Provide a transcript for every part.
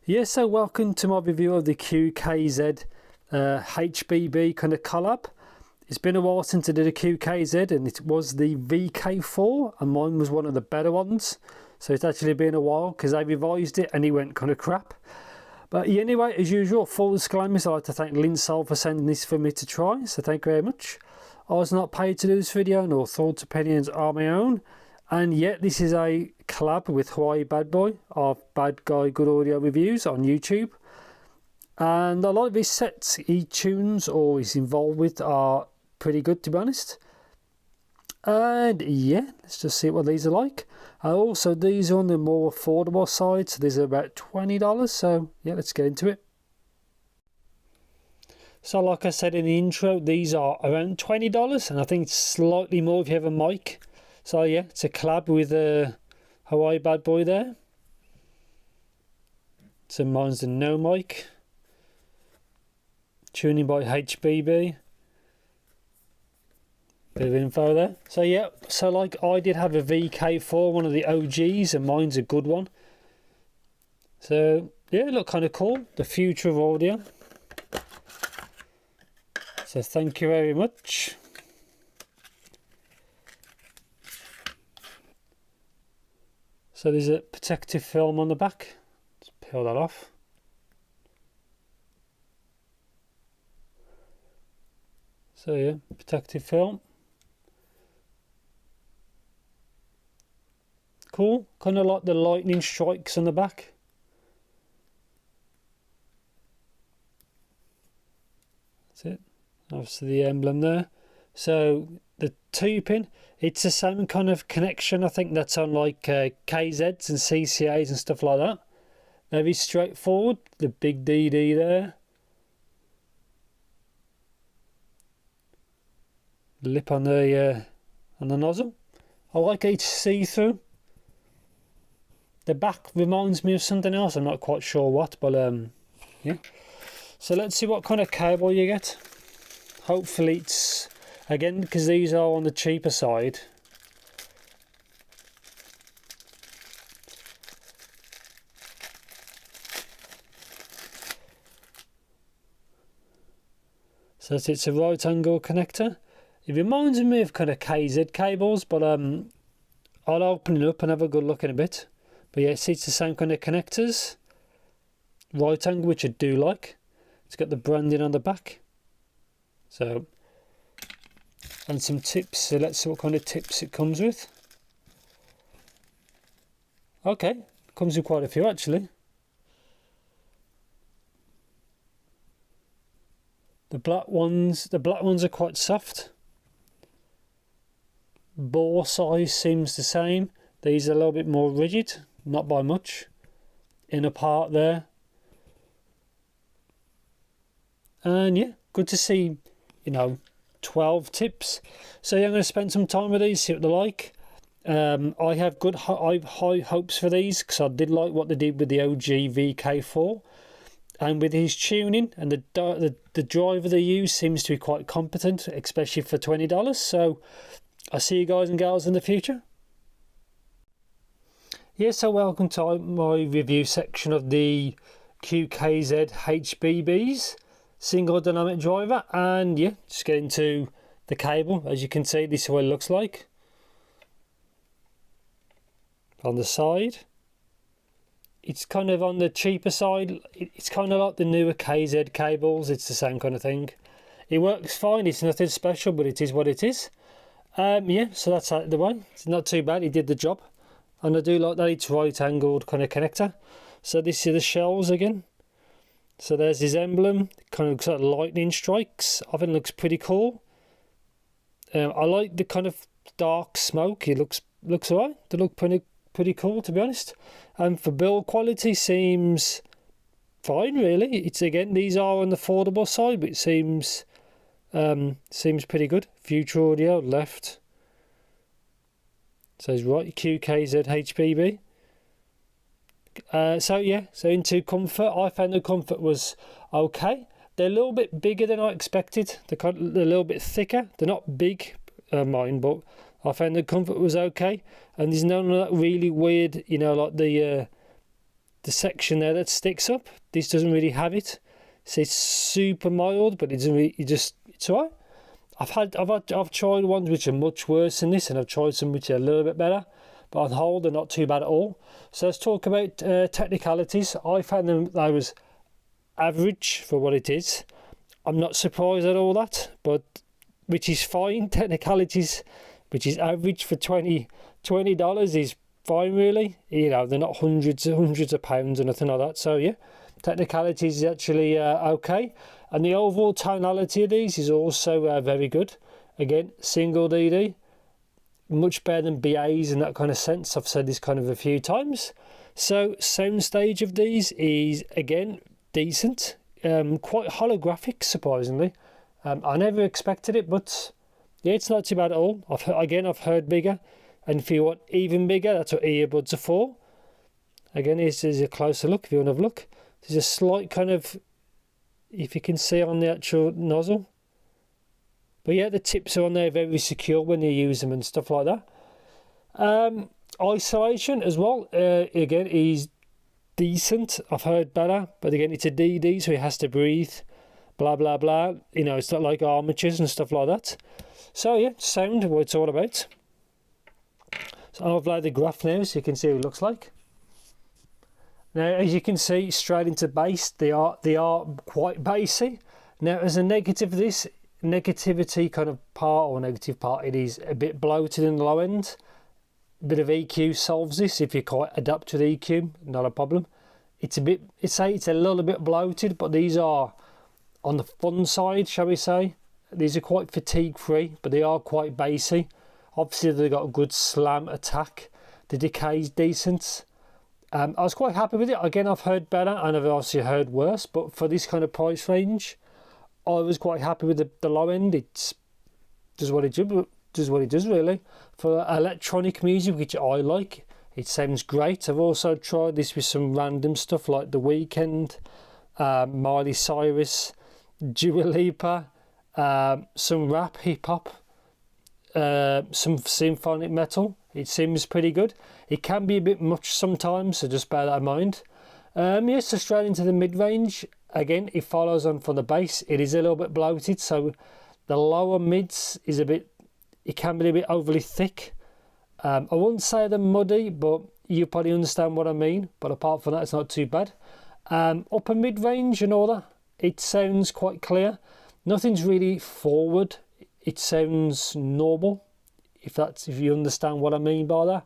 Yes, so welcome to my review of the QKZ HBB kind of collab. It's been a while since I did a QKZ, and it was the VK4, and mine was one of the better ones. So it's actually been a while because I revised it and it went kind of crap. But anyway, as usual, full disclaimers, I'd like to thank Linsol for sending this for me to try, so thank you very much. I was not paid to do this video, nor thoughts, opinions are my own. And yet this is a collab with Hawaii Bad Boy of Bad Guy Good Audio Reviews on YouTube. And a lot of his sets he tunes or he's involved with are pretty good, to be honest. And yeah, let's just see what these are like. Also, these are on the more affordable side, so these are about $20. So yeah, let's get into it. So like I said in the intro, these are around $20, and I think it's slightly more if you have a mic. So yeah, it's a collab with Hawaii Bad Boy there. So mine's the no mic. Tuning by HBB. Bit of info there. So yeah, so like I did have a VK4, one of the OGs, and mine's a good one. So yeah, look kind of cool. The future of audio. So thank you very much. So there's a protective film on the back. Let's peel that off. So yeah, protective film. Cool, kind of like the lightning strikes on the back. That's it. Obviously the emblem there. So the 2-pin, it's the same kind of connection, I think, that's on like KZs and CCAs and stuff like that. Very straightforward. The big DD there. Lip on the nozzle. I like it see-through. The back reminds me of something else. I'm not quite sure what, but yeah. So let's see what kind of cable you get. Hopefully it's, again, because these are on the cheaper side. So it's a right angle connector. It reminds me of kind of KZ cables, but I'll open it up and have a good look in a bit. But yeah, see, it's the same kind of connectors. Right angle, which I do like. It's got the branding on the back. So, and some tips. So let's see what kind of tips it comes with. Okay, comes with quite a few actually. The black ones are quite soft. Bore size seems the same. These are a little bit more rigid, not by much. Inner part there. And yeah, good to see, you know, 12 tips. So yeah, I'm going to spend some time with these, see what they're like. I have high hopes for these because I did like what they did with the OG VK4, and with his tuning and the driver they use seems to be quite competent, especially for $20. So I'll see you guys and girls in the future. Yeah, so welcome to my review section of the QKZ HBBs. Single dynamic driver, and yeah, just get into the cable. As you can see, this is what it looks like on the side. It's kind of on the cheaper side. It's kind of like the newer KZ cables. It's the same kind of thing. It works fine. It's nothing special, but it is what it is. Yeah, so that's out of the way. It's not too bad. He did the job, and I do like that it's right angled kind of connector. So this is the shells again. So there's his emblem, kind of looks like lightning strikes. I think it looks pretty cool. I like the kind of dark smoke. It looks alright. They look pretty cool, to be honest. And for build quality, seems fine really. It's, again, these are on the affordable side, but it seems pretty good. Future audio left. So it's right, QKZ HBB. So yeah, so into comfort, I found the comfort was okay. They're a little bit bigger than I expected. They're a little bit thicker. They're not big, mine, but I found the comfort was okay. And there's none of that really weird, you know, like the the section there that sticks up. This doesn't really have it. So it's super mild, but it doesn't really, it's alright. I've tried ones which are much worse than this, and I've tried some which are a little bit better, but on the whole they're not too bad at all. So let's talk about technicalities. I found them, they was average for what it is. I'm not surprised at all that, but which is fine. Technicalities, which is average for $20 is fine, really. You know, they're not hundreds of pounds or nothing like that. So yeah, Technicalities is actually okay, and the overall tonality of these is also very good. Again, single DD, much better than BAs in that kind of sense. I've said this kind of a few times. So Soundstage of these is again decent, quite holographic surprisingly. I never expected it, but yeah, it's not too bad at all. I've heard bigger, and if you want even bigger, that's what earbuds are for. Again, here's a closer look if you want to have a look. There's a slight kind of, if you can see on the actual nozzle. But yeah, the tips are on there very secure when you use them and stuff like that. Isolation as well, again, is decent. I've heard better, but again, it's a DD, so it has to breathe, blah, blah, blah. You know, it's not like armatures and stuff like that. So yeah, sound, what it's all about. So I've laid the graph now so you can see what it looks like. Now, as you can see, straight into bass, they are quite bassy. Now, as a negative of this, negativity kind of part, or negative part, it is a bit bloated in the low end. A bit of EQ solves this. If you quite adapt to the EQ, not a problem. It's a little bit bloated, but these are on the fun side, shall we say. These are quite fatigue free, but they are quite bassy. Obviously, they've got a good slam attack. The decay is decent. I was quite happy with it. Again, I've heard better, and I've obviously heard worse, but for this kind of price range, I was quite happy with the low end. It does what it does really. For electronic music, which I like, it sounds great. I've also tried this with some random stuff like The Weeknd, Miley Cyrus, Dua Lipa, some rap, hip hop, some symphonic metal. It seems pretty good. It can be a bit much sometimes, so just bear that in mind. Yes, so straight into the mid-range. Again, it follows on from the bass. It is a little bit bloated, so the lower mids is it can be a bit overly thick. I wouldn't say they're muddy, but you probably understand what I mean. But apart from that, it's not too bad. Upper mid-range and all that, it sounds quite clear. Nothing's really forward. It sounds normal, if you understand what I mean by that.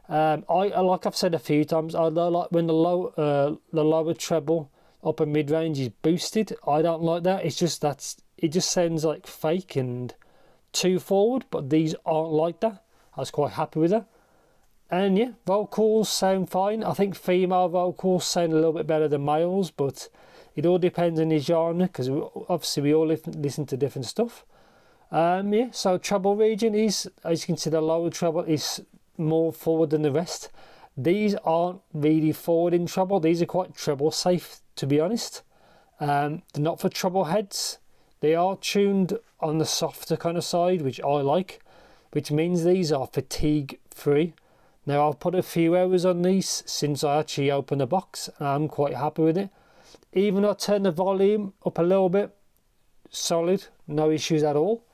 I like I've said a few times, I like when the lower treble upper mid range is boosted. I don't like that. It's just it just sounds like fake and too forward, but these aren't like that. I was quite happy with that. And yeah, vocals sound fine. I think female vocals sound a little bit better than males, but it all depends on the genre, because obviously we all listen to different stuff. Yeah, so treble region is, as you can see, the lower treble is more forward than the rest. These aren't really forward in treble. These are quite treble safe, to be honest. They're not for treble heads. They are tuned on the softer kind of side, which I like, which means these are fatigue free. Now, I've put a few hours on these since I actually opened the box, and I'm quite happy with it. Even though I turned the volume up a little bit, solid, no issues at all.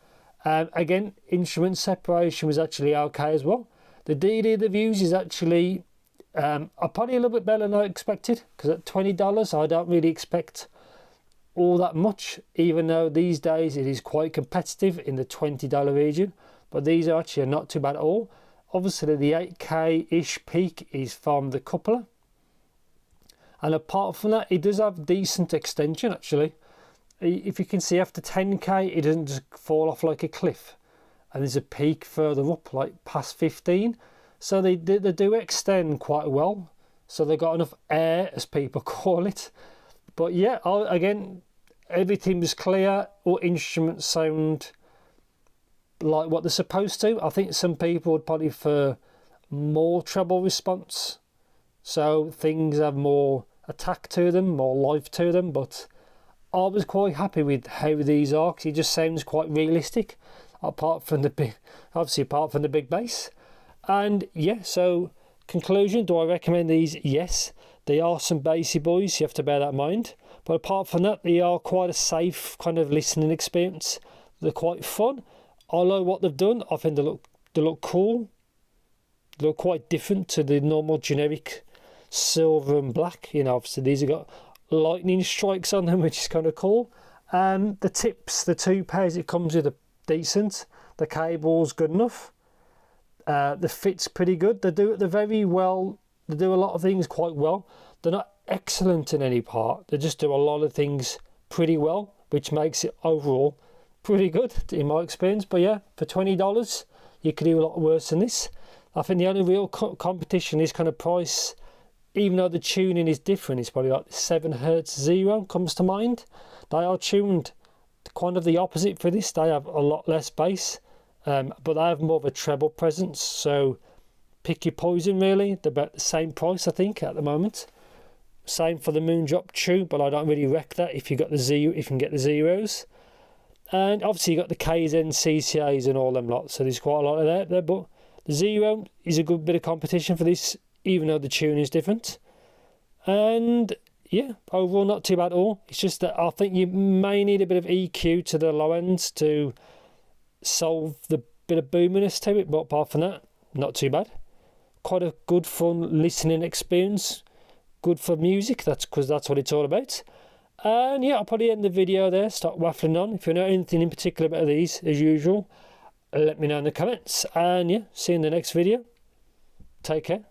Again, instrument separation was actually okay as well. The DD of the views is actually probably a little bit better than I expected, because at $20 I don't really expect all that much, even though these days it is quite competitive in the $20 region, but these are actually not too bad at all. Obviously the 8K-ish peak is from the coupler, and apart from that it does have decent extension actually. If you can see, after 10K it doesn't just fall off like a cliff, and there's a peak further up, like past 15. So they do extend quite well, so they got enough air, as people call it. But yeah, again, everything was clear. All instruments sound like what they're supposed to. I think some people would probably prefer more treble response, so things have more attack to them, more life to them, but I was quite happy with how these are, because it just sounds quite realistic, apart from the big bass. And yeah, so conclusion, do I recommend these? Yes. They are some bassy boys, you have to bear that in mind. But apart from that, they are quite a safe kind of listening experience. They're quite fun. I like what they've done. I think they look cool. They look quite different to the normal generic silver and black. You know, obviously these have got lightning strikes on them, which is kind of cool. And the tips, the 2 pairs it comes with, are decent. The cable's good enough. The fit's pretty good. They're very well. They do a lot of things quite well. They're not excellent in any part. They just do a lot of things pretty well, which makes it overall pretty good in my experience. But yeah, for $20, you could do a lot worse than this. I think the only real competition is kind of price. Even though the tuning is different, it's probably like the 7Hz Zero comes to mind. They are tuned kind of the opposite for this. They have a lot less bass, but they have more of a treble presence. So pick your poison really. They're about the same price, I think, at the moment. Same for the Moondrop True, but I don't really wreck that if you got the zero, if you can get the zeros. And obviously you got the KZ, CCAs and all them lots. So there's quite a lot of that there, but the Zero is a good bit of competition for this, even though the tune is different. And yeah, overall not too bad at all. It's just that I think you may need a bit of EQ to the low ends to solve the bit of boominess to it, but apart from that, not too bad. Quite a good fun listening experience. Good for music, that's because that's what it's all about. And yeah, I'll probably end the video there, start waffling on. If you know anything in particular about these, as usual, let me know in the comments. And yeah, see you in the next video. Take care.